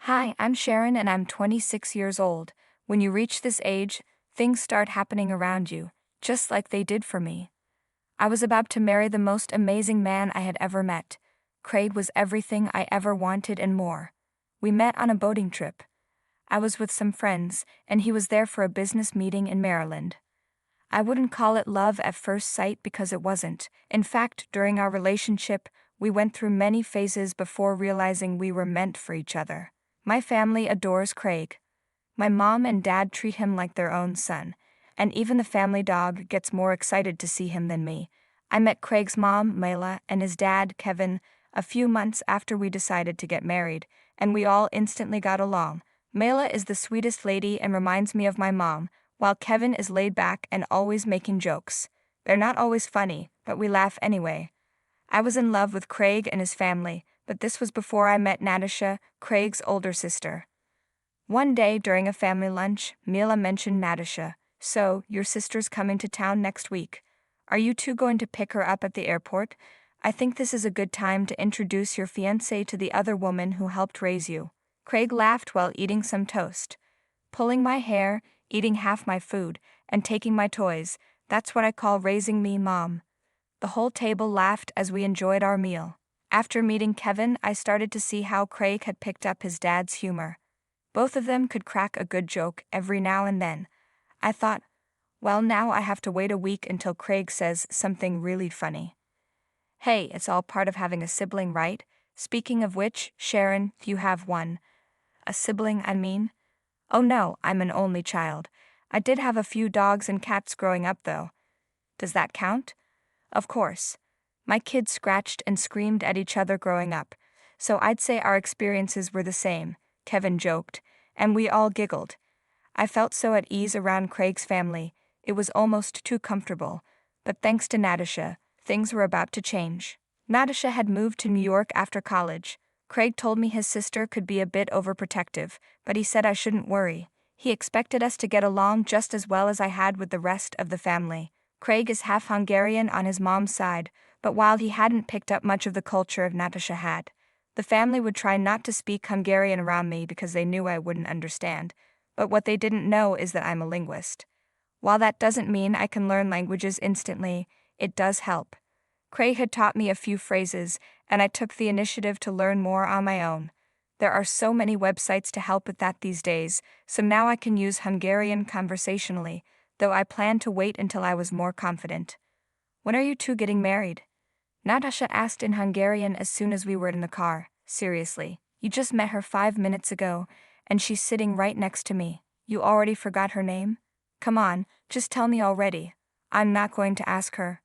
Hi, I'm Sharon and I'm 26 years old. When you reach this age, things start happening around you, just like they did for me. I was about to marry the most amazing man I had ever met. Craig was everything I ever wanted and more. We met on a boating trip. I was with some friends, and he was there for a business meeting in Maryland. I wouldn't call it love at first sight because it wasn't. In fact, during our relationship, we went through many phases before realizing we were meant for each other. My family adores Craig. My mom and dad treat him like their own son, and even the family dog gets more excited to see him than me. I met Craig's mom, Mayla, and his dad, Kevin, a few months after we decided to get married, and we all instantly got along. Mayla is the sweetest lady and reminds me of my mom, while Kevin is laid back and always making jokes. They're not always funny, but we laugh anyway. I was in love with Craig and his family, but this was before I met Natasha, Craig's older sister. One day during a family lunch, Mila mentioned Natasha. "So, your sister's coming to town next week. Are you two going to pick her up at the airport? I think this is a good time to introduce your fiancé to the other woman who helped raise you." Craig laughed while eating some toast. "Pulling my hair, eating half my food, and taking my toys, that's what I call raising me, Mom." The whole table laughed as we enjoyed our meal. After meeting Kevin, I started to see how Craig had picked up his dad's humor. Both of them could crack a good joke every now and then. I thought, well, now I have to wait a week until Craig says something really funny. Hey, it's all part of having a sibling, right? Speaking of which, Sharon, you have one. A sibling, I mean? Oh no, I'm an only child. I did have a few dogs and cats growing up though. Does that count? Of course. My kids scratched and screamed at each other growing up, so I'd say our experiences were the same, Kevin joked, and we all giggled. I felt so at ease around Craig's family, it was almost too comfortable, but thanks to Natasha, things were about to change. Natasha had moved to New York after college. Craig told me his sister could be a bit overprotective, but he said I shouldn't worry. He expected us to get along just as well as I had with the rest of the family. Craig is half Hungarian on his mom's side, but while he hadn't picked up much of the culture Natasha had, the family would try not to speak Hungarian around me because they knew I wouldn't understand, but what they didn't know is that I'm a linguist. While that doesn't mean I can learn languages instantly, it does help. Craig had taught me a few phrases, and I took the initiative to learn more on my own. There are so many websites to help with that these days, so now I can use Hungarian conversationally, though I plan to wait until I was more confident. When are you two getting married? Natasha asked in Hungarian as soon as we were in the car. Seriously, you just met her 5 minutes ago, and she's sitting right next to me. You already forgot her name? Come on, just tell me already. I'm not going to ask her.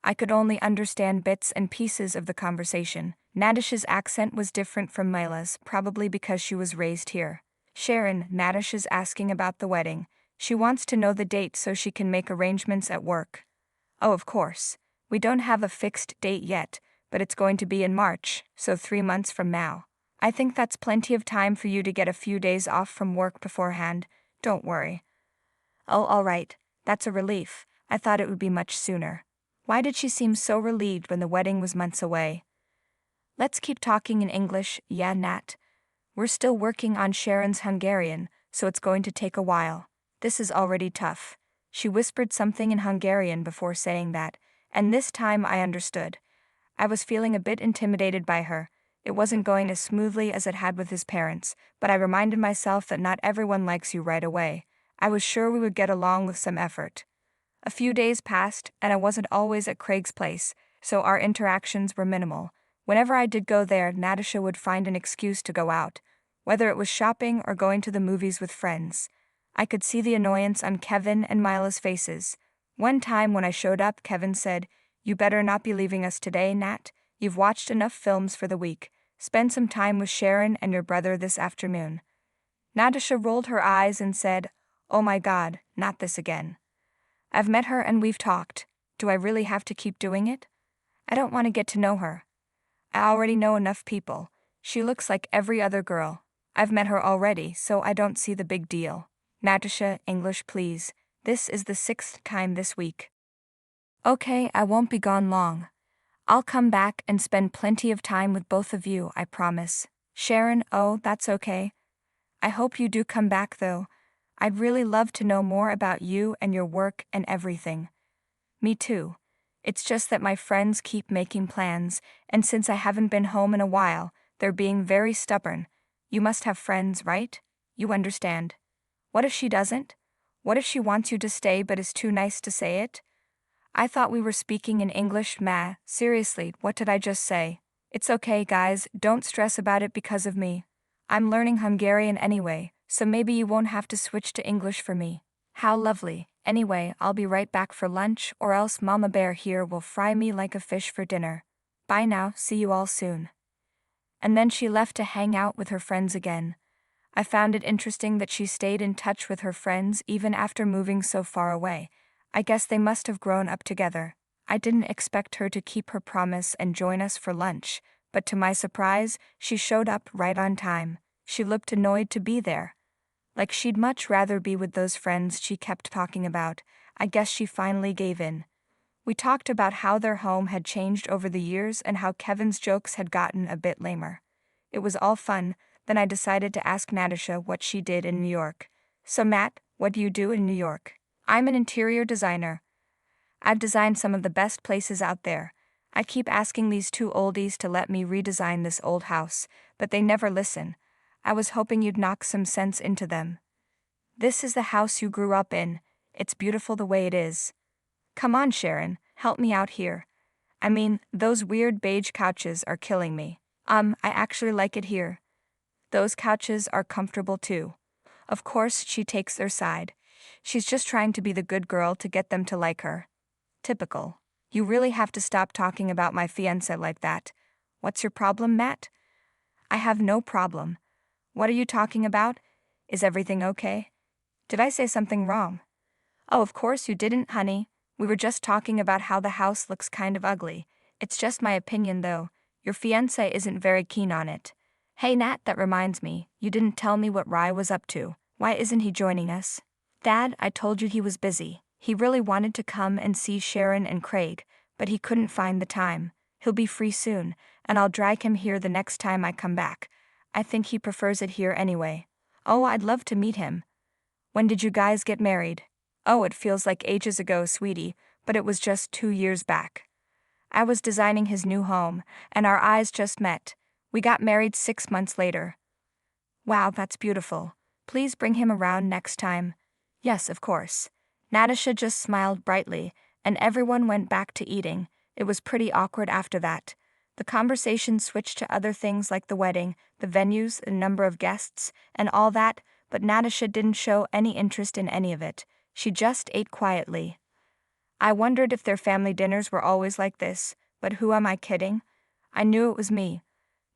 I could only understand bits and pieces of the conversation. Natasha's accent was different from Mila's, probably because she was raised here. Sharon, Natasha's asking about the wedding. She wants to know the date so she can make arrangements at work. Oh, of course. We don't have a fixed date yet, but it's going to be in March, so 3 months from now. I think that's plenty of time for you to get a few days off from work beforehand. Don't worry. Oh, all right. That's a relief. I thought it would be much sooner. Why did she seem so relieved when the wedding was months away? Let's keep talking in English, yeah, Nat. We're still working on Sharon's Hungarian, so it's going to take a while. This is already tough. She whispered something in Hungarian before saying that, and this time I understood. I was feeling a bit intimidated by her. It wasn't going as smoothly as it had with his parents, but I reminded myself that not everyone likes you right away. I was sure we would get along with some effort. A few days passed, and I wasn't always at Craig's place, so our interactions were minimal. Whenever I did go there, Natasha would find an excuse to go out, whether it was shopping or going to the movies with friends. I could see the annoyance on Kevin and Mila's faces. One time when I showed up, Kevin said, "You better not be leaving us today, Nat. You've watched enough films for the week. Spend some time with Sharon and your brother this afternoon." Natasha rolled her eyes and said, "Oh my God, not this again. I've met her and we've talked. Do I really have to keep doing it? I don't want to get to know her. I already know enough people. She looks like every other girl. I've met her already, so I don't see the big deal. Natasha, English please. This is the 6th time this week." Okay, I won't be gone long. I'll come back and spend plenty of time with both of you, I promise. Sharon, oh, that's okay. I hope you do come back though. I'd really love to know more about you and your work and everything. Me too. It's just that my friends keep making plans, and since I haven't been home in a while, they're being very stubborn. You must have friends, right? You understand. What if she doesn't? What if she wants you to stay but is too nice to say it? I thought we were speaking in English, ma. Seriously, what did I just say? It's okay, guys, don't stress about it because of me. I'm learning Hungarian anyway, so maybe you won't have to switch to English for me. How lovely. Anyway, I'll be right back for lunch, or else Mama Bear here will fry me like a fish for dinner. Bye now, see you all soon. And then she left to hang out with her friends again. I found it interesting that she stayed in touch with her friends even after moving so far away. I guess they must have grown up together. I didn't expect her to keep her promise and join us for lunch, but to my surprise, she showed up right on time. She looked annoyed to be there. Like she'd much rather be with those friends she kept talking about. I guess she finally gave in. We talked about how their home had changed over the years and how Kevin's jokes had gotten a bit lamer. It was all fun. Then I decided to ask Natasha what she did in New York. So Matt, what do you do in New York? I'm an interior designer. I've designed some of the best places out there. I keep asking these two oldies to let me redesign this old house, but they never listen. I was hoping you'd knock some sense into them. This is the house you grew up in. It's beautiful the way it is. Come on, Sharon, help me out here. I mean, those weird beige couches are killing me. I actually like it here. Those couches are comfortable too. Of course, she takes their side. She's just trying to be the good girl to get them to like her. Typical. You really have to stop talking about my fiancé like that. What's your problem, Matt? I have no problem. What are you talking about? Is everything okay? Did I say something wrong? Oh, of course you didn't, honey. We were just talking about how the house looks kind of ugly. It's just my opinion, though. Your fiancé isn't very keen on it. Hey Nat, that reminds me, you didn't tell me what Rye was up to. Why isn't he joining us? Dad, I told you he was busy. He really wanted to come and see Sharon and Craig, but he couldn't find the time. He'll be free soon, and I'll drag him here the next time I come back. I think he prefers it here anyway. Oh, I'd love to meet him. When did you guys get married? Oh, it feels like ages ago, sweetie, but it was just 2 years back. I was designing his new home, and our eyes just met. We got married 6 months later. Wow, that's beautiful. Please bring him around next time. Yes, of course. Natasha just smiled brightly, and everyone went back to eating. It was pretty awkward after that. The conversation switched to other things like the wedding, the venues, the number of guests, and all that, but Natasha didn't show any interest in any of it. She just ate quietly. I wondered if their family dinners were always like this, but who am I kidding? I knew it was me.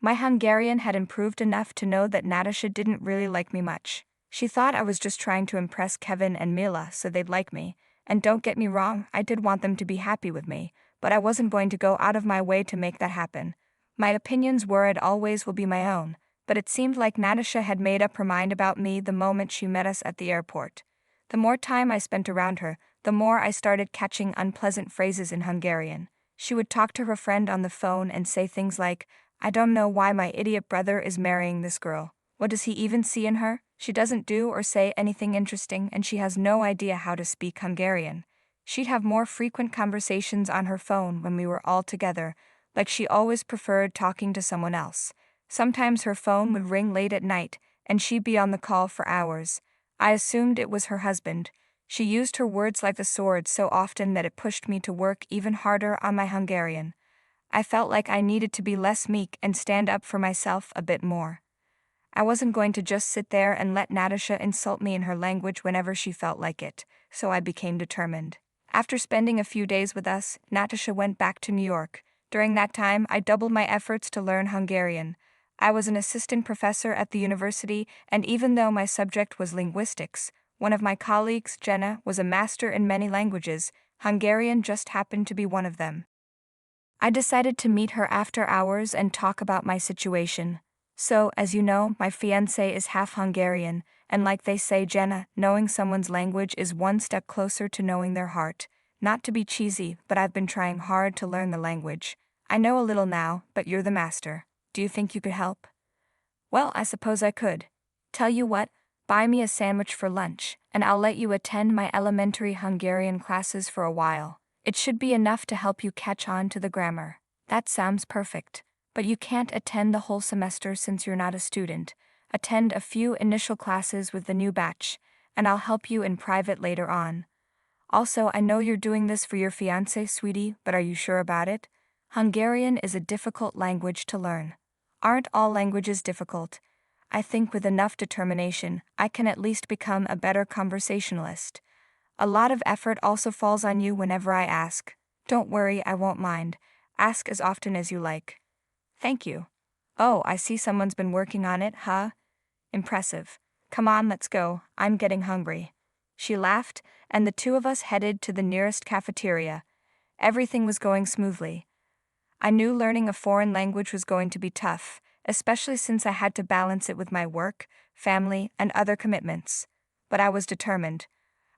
My Hungarian had improved enough to know that Natasha didn't really like me much. She thought I was just trying to impress Kevin and Mila so they'd like me, and don't get me wrong, I did want them to be happy with me, but I wasn't going to go out of my way to make that happen. My opinions were and always will be my own, but it seemed like Natasha had made up her mind about me the moment she met us at the airport. The more time I spent around her, the more I started catching unpleasant phrases in Hungarian. She would talk to her friend on the phone and say things like, I don't know why my idiot brother is marrying this girl. What does he even see in her? She doesn't do or say anything interesting and she has no idea how to speak Hungarian. She'd have more frequent conversations on her phone when we were all together, like she always preferred talking to someone else. Sometimes her phone would ring late at night and she'd be on the call for hours. I assumed it was her husband. She used her words like a sword so often that it pushed me to work even harder on my Hungarian. I felt like I needed to be less meek and stand up for myself a bit more. I wasn't going to just sit there and let Natasha insult me in her language whenever she felt like it, so I became determined. After spending a few days with us, Natasha went back to New York. During that time, I doubled my efforts to learn Hungarian. I was an assistant professor at the university, and even though my subject was linguistics, one of my colleagues, Jenna, was a master in many languages. Hungarian just happened to be one of them. I decided to meet her after hours and talk about my situation. So, as you know, my fiancé is half Hungarian, and like they say, Jenna, knowing someone's language is one step closer to knowing their heart. Not to be cheesy, but I've been trying hard to learn the language. I know a little now, but you're the master. Do you think you could help? Well, I suppose I could. Tell you what, buy me a sandwich for lunch, and I'll let you attend my elementary Hungarian classes for a while. It should be enough to help you catch on to the grammar. That sounds perfect. But you can't attend the whole semester since you're not a student. Attend a few initial classes with the new batch, and I'll help you in private later on. Also, I know you're doing this for your fiancé, sweetie, but are you sure about it? Hungarian is a difficult language to learn. Aren't all languages difficult? I think with enough determination, I can at least become a better conversationalist. A lot of effort also falls on you whenever I ask. Don't worry, I won't mind. Ask as often as you like. Thank you. Oh, I see someone's been working on it, huh? Impressive. Come on, let's go. I'm getting hungry. She laughed, and the two of us headed to the nearest cafeteria. Everything was going smoothly. I knew learning a foreign language was going to be tough, especially since I had to balance it with my work, family, and other commitments. But I was determined.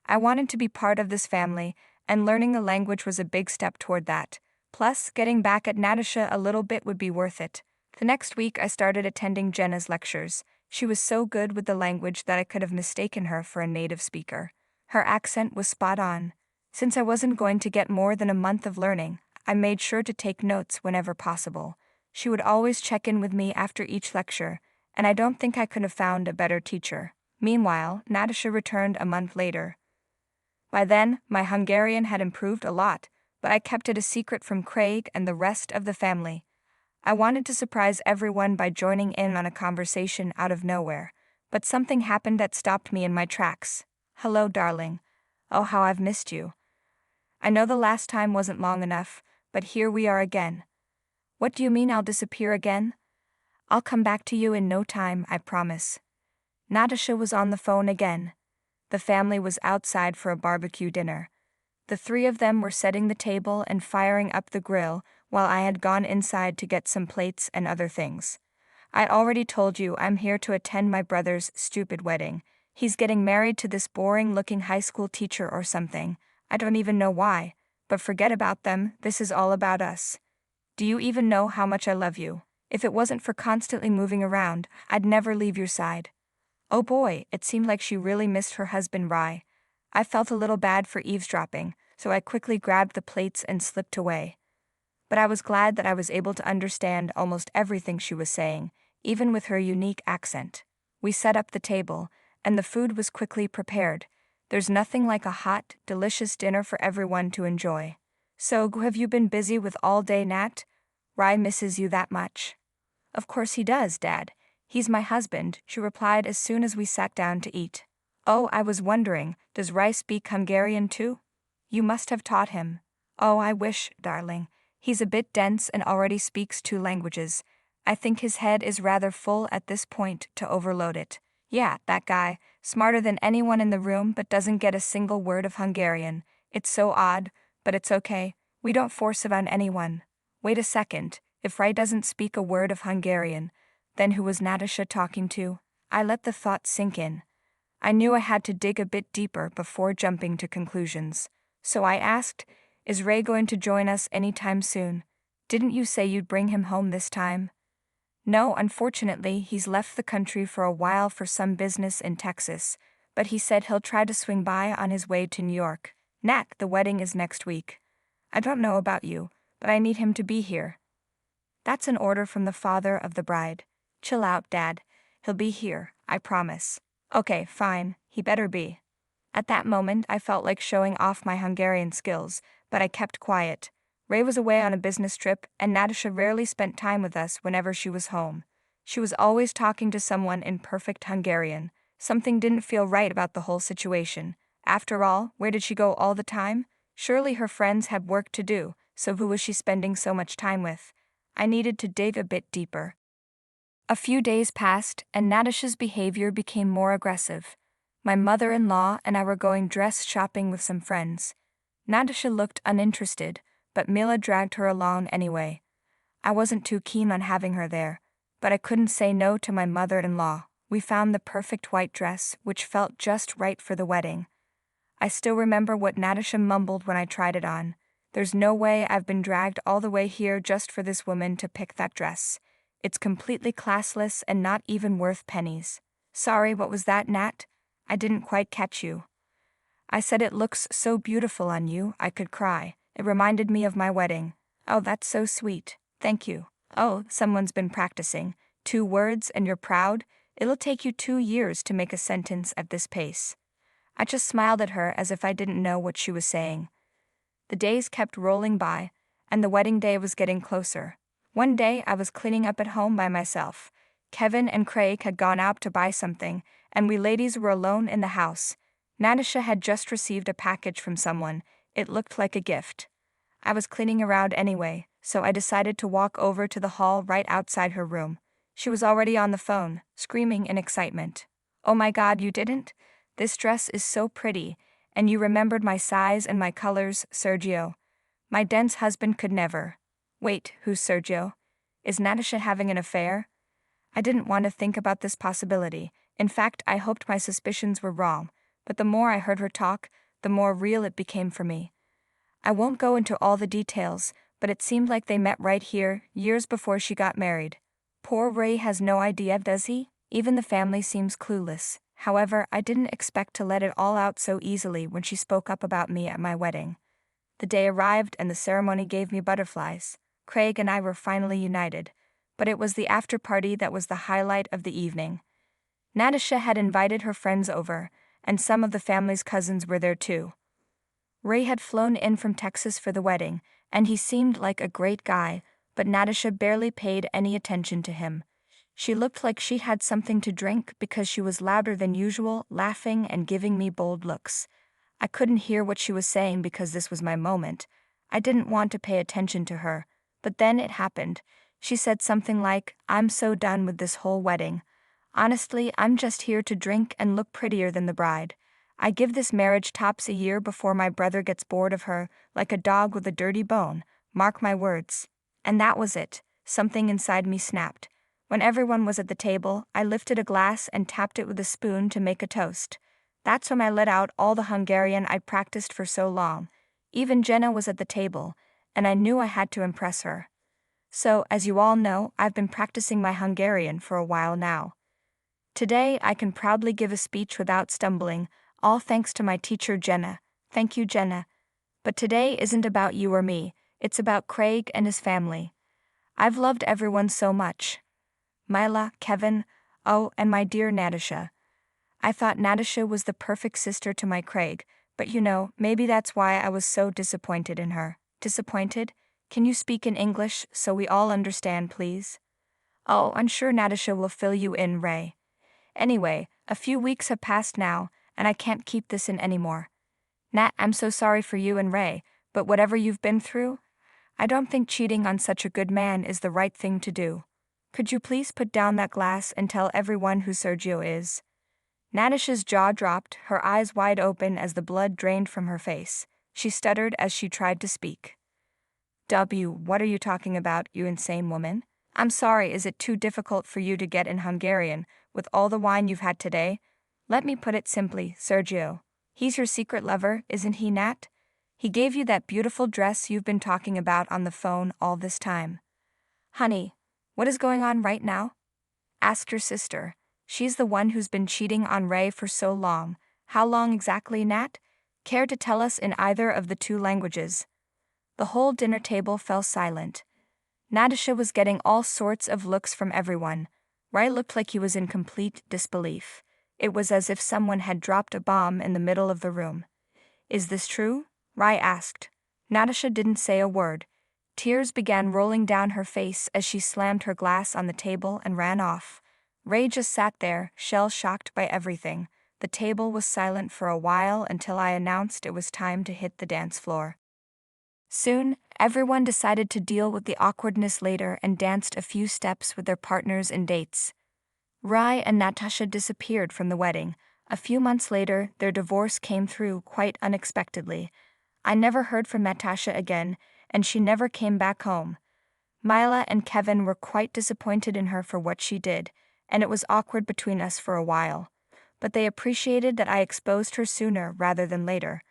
I wanted to be part of this family, and learning a language was a big step toward that. Plus, getting back at Natasha a little bit would be worth it. The next week, I started attending Jenna's lectures. She was so good with the language that I could have mistaken her for a native speaker. Her accent was spot on. Since I wasn't going to get more than a month of learning, I made sure to take notes whenever possible. She would always check in with me after each lecture, and I don't think I could have found a better teacher. Meanwhile, Natasha returned a month later. By then, my Hungarian had improved a lot, but I kept it a secret from Craig and the rest of the family. I wanted to surprise everyone by joining in on a conversation out of nowhere, but something happened that stopped me in my tracks. Hello, darling. Oh, how I've missed you. I know the last time wasn't long enough, but here we are again. What do you mean I'll disappear again? I'll come back to you in no time, I promise. Natasha was on the phone again. The family was outside for a barbecue dinner. The three of them were setting the table and firing up the grill, while I had gone inside to get some plates and other things. I already told you I'm here to attend my brother's stupid wedding. He's getting married to this boring-looking high school teacher or something. I don't even know why. But forget about them, this is all about us. Do you even know how much I love you? If it wasn't for constantly moving around, I'd never leave your side. Oh boy, it seemed like she really missed her husband Rye. I felt a little bad for eavesdropping, so I quickly grabbed the plates and slipped away. But I was glad that I was able to understand almost everything she was saying, even with her unique accent. We set up the table, and the food was quickly prepared. There's nothing like a hot, delicious dinner for everyone to enjoy. So, have you been busy with all day, Nat? Rye misses you that much? Of course he does, Dad. He's my husband, she replied as soon as we sat down to eat. Oh, I was wondering, does Rye speak Hungarian too? You must have taught him. Oh, I wish, darling. He's a bit dense and already speaks 2 languages. I think his head is rather full at this point to overload it. Yeah, that guy, smarter than anyone in the room but doesn't get a single word of Hungarian. It's so odd, but it's okay. We don't force it on anyone. Wait a second, if Rye doesn't speak a word of Hungarian, then who was Natasha talking to? I let the thought sink in. I knew I had to dig a bit deeper before jumping to conclusions. So I asked, is Ray going to join us anytime soon? Didn't you say you'd bring him home this time? No, unfortunately, he's left the country for a while for some business in Texas, but he said he'll try to swing by on his way to New York. Nat, the wedding is next week. I don't know about you, but I need him to be here. That's an order from the father of the bride. Chill out, Dad. He'll be here, I promise. Okay, fine, he better be. At that moment, I felt like showing off my Hungarian skills, but I kept quiet. Ray was away on a business trip, and Natasha rarely spent time with us whenever she was home. She was always talking to someone in perfect Hungarian. Something didn't feel right about the whole situation. After all, where did she go all the time? Surely her friends had work to do, so who was she spending so much time with? I needed to dig a bit deeper. A few days passed, and Natasha's behavior became more aggressive. My mother-in-law and I were going dress shopping with some friends. Natasha looked uninterested, but Mila dragged her along anyway. I wasn't too keen on having her there, but I couldn't say no to my mother-in-law. We found the perfect white dress, which felt just right for the wedding. I still remember what Natasha mumbled when I tried it on. There's no way I've been dragged all the way here just for this woman to pick that dress. It's completely classless and not even worth pennies. Sorry, what was that, Nat? I didn't quite catch you. I said it looks so beautiful on you, I could cry. It reminded me of my wedding. Oh, that's so sweet. Thank you. Oh, someone's been practicing. 2 words and you're proud? It'll take you 2 years to make a sentence at this pace. I just smiled at her as if I didn't know what she was saying. The days kept rolling by, and the wedding day was getting closer. One day I was cleaning up at home by myself. Kevin and Craig had gone out to buy something, and we ladies were alone in the house. Natasha had just received a package from someone. It looked like a gift. I was cleaning around anyway, so I decided to walk over to the hall right outside her room. She was already on the phone, screaming in excitement. Oh my God, you didn't? This dress is so pretty, and you remembered my size and my colors, Sergio. My dense husband could never. Wait, who's Sergio? Is Natasha having an affair? I didn't want to think about this possibility. In fact, I hoped my suspicions were wrong, but the more I heard her talk, the more real it became for me. I won't go into all the details, but it seemed like they met right here, years before she got married. Poor Ray has no idea, does he? Even the family seems clueless. However, I didn't expect to let it all out so easily when she spoke up about me at my wedding. The day arrived and the ceremony gave me butterflies. Craig and I were finally united, but it was the after party that was the highlight of the evening. Natasha had invited her friends over, and some of the family's cousins were there too. Ray had flown in from Texas for the wedding, and he seemed like a great guy, but Natasha barely paid any attention to him. She looked like she had something to drink because she was louder than usual, laughing and giving me bold looks. I couldn't hear what she was saying because this was my moment. I didn't want to pay attention to her, but then it happened. She said something like, "I'm so done with this whole wedding. Honestly, I'm just here to drink and look prettier than the bride. I give this marriage tops a year before my brother gets bored of her, like a dog with a dirty bone. Mark my words." And that was it. Something inside me snapped. When everyone was at the table, I lifted a glass and tapped it with a spoon to make a toast. That's when I let out all the Hungarian I'd practiced for so long. Even Jenna was at the table, and I knew I had to impress her. So, as you all know, I've been practicing my Hungarian for a while now. Today, I can proudly give a speech without stumbling, all thanks to my teacher Jenna. Thank you, Jenna. But today isn't about you or me, it's about Craig and his family. I've loved everyone so much. Mila, Kevin, oh, and my dear Natasha. I thought Natasha was the perfect sister to my Craig, but maybe that's why I was so disappointed in her. Disappointed? Can you speak in English so we all understand, please? Oh, I'm sure Natasha will fill you in, Ray. Anyway, a few weeks have passed now, and I can't keep this in anymore. Nat, I'm so sorry for you and Ray, but whatever you've been through, I don't think cheating on such a good man is the right thing to do. Could you please put down that glass and tell everyone who Sergio is? Natasha's jaw dropped, her eyes wide open as the blood drained from her face. She stuttered as she tried to speak. What are you talking about, you insane woman? I'm sorry, is it too difficult for you to get in Hungarian, with all the wine you've had today? Let me put it simply, Sergio. He's your secret lover, isn't he, Nat? He gave you that beautiful dress you've been talking about on the phone all this time. Honey, what is going on right now? Ask your sister. She's the one who's been cheating on Ray for so long. How long exactly, Nat? Care to tell us in either of the 2 languages? The whole dinner table fell silent. Natasha was getting all sorts of looks from everyone. Ray looked like he was in complete disbelief. It was as if someone had dropped a bomb in the middle of the room. Is this true? Ray asked. Natasha didn't say a word. Tears began rolling down her face as she slammed her glass on the table and ran off. Ray just sat there, shell-shocked by everything. The table was silent for a while until I announced it was time to hit the dance floor. Soon, everyone decided to deal with the awkwardness later and danced a few steps with their partners and dates. Ray and Natasha disappeared from the wedding. A few months later, their divorce came through quite unexpectedly. I never heard from Natasha again, and she never came back home. Mila and Kevin were quite disappointed in her for what she did, and it was awkward between us for a while. But they appreciated that I exposed her sooner rather than later.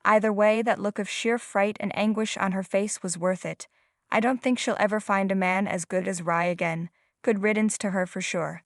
Either way, that look of sheer fright and anguish on her face was worth it. I don't think she'll ever find a man as good as Ray again. Good riddance to her for sure.